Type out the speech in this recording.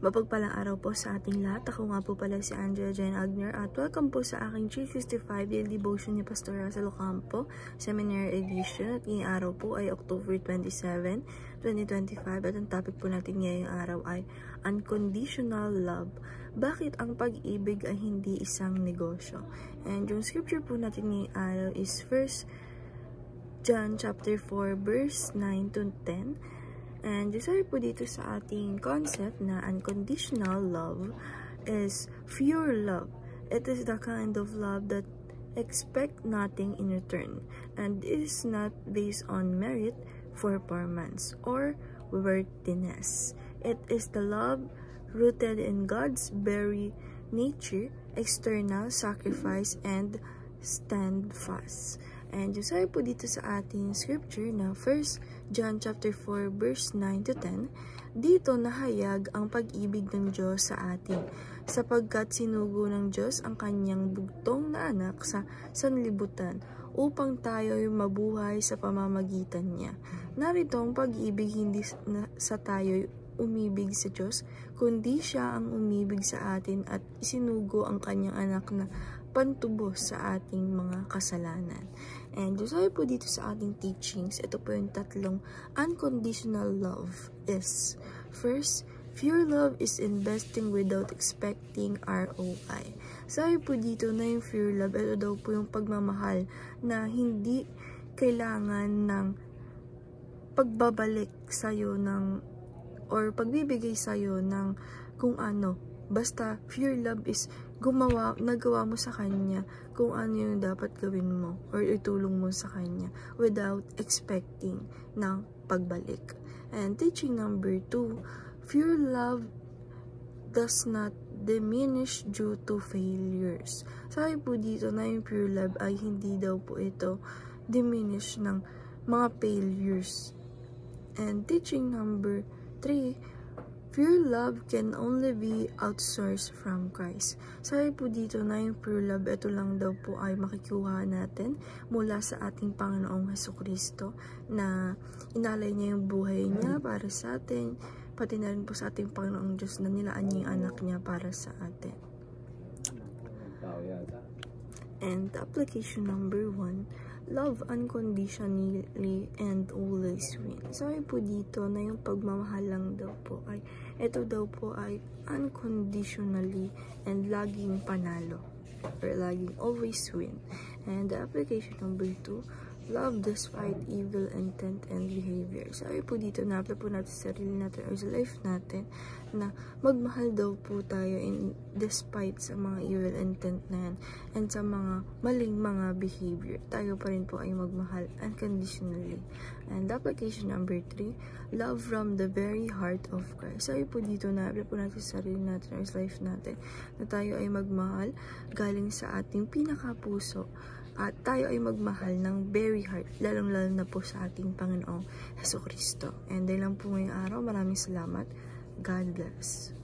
Mapagpalang araw po sa ating lahat. Ako nga po pala si Andrea Jane Agner at welcome po sa aking 365 Daily Devotion ni Pastor Russell Ocampo, Seminary Edition. At ngayong araw po ay October 27, 2025 at ang topic po natin ngayong araw ay Unconditional Love. Bakit ang pag-ibig ay hindi isang negosyo? And yung scripture po natin ngayong araw is 1 John chapter 4 verse 9 to 10. And desire po dito sa ating concept na unconditional love is pure love. It is the kind of love that expect nothing in return and is not based on merit, performance, or worthiness. It is the love rooted in God's very nature, external sacrifice, and stand fast. And desire po dito sa ating scripture na 1 John chapter 4 verse 9 to 10, dito nahayag ang pag-ibig ng Diyos sa atin, sapagkat sinugo ng Diyos ang kanyang bugtong na anak sa sanlibutan upang tayo ay mabuhay sa pamamagitan niya. Narito ang pag-ibig hindi sa tayo umibig sa Diyos, kundi siya ang umibig sa atin at isinugo ang kanyang anak na pantubos sa ating mga kasalanan. And desire po dito sa ating teachings, ito po yung tatlong unconditional love is. First, pure love is investing without expecting ROI. Sabi po dito na yung pure love, ito daw po yung pagmamahal na hindi kailangan ng pagbabalik sa'yo ng or pagbibigay sa'yo ng kung ano. Basta pure love is nagawa mo sa kanya kung ano yung dapat gawin mo or itulong mo sa kanya without expecting ng pagbalik. And teaching number 2, pure love does not diminish due to failures. Sabi po dito na yung pure love ay hindi daw po ito diminish ng mga failures. And teaching number 3, pure love can only be outsourced from Christ. Sabi po dito na yung pure love, ito lang daw po ay makikuha natin mula sa ating Panginoong Hesukristo na inalay niya yung buhay niya para sa atin, pati na rin po sa ating Panginoong Diyos na nilaan niya yung anak niya para sa atin. And application number 1, love unconditionally and always win. Sabi po dito na yung pagmamahal lang daw po ay, ito daw po ay unconditionally and laging panalo or laging always win. And the application number 2, love despite evil intent and behavior. Sabi po dito na apply po natin sa sarili natin or sa life natin na magmahal daw po tayo in despite sa mga evil intent na yan and sa mga maling mga behavior. Tayo pa rin po ay magmahal unconditionally. And application number 3, love from the very heart of Christ. Sabi po dito na apply po natin sa sarili natin or sa life natin na tayo ay magmahal galing sa ating pinakapuso. At tayo ay magmahal ng very heart, lalong-lalo na po sa ating Panginoong Hesukristo. And dahil lang po ngayong araw, maraming salamat. God bless.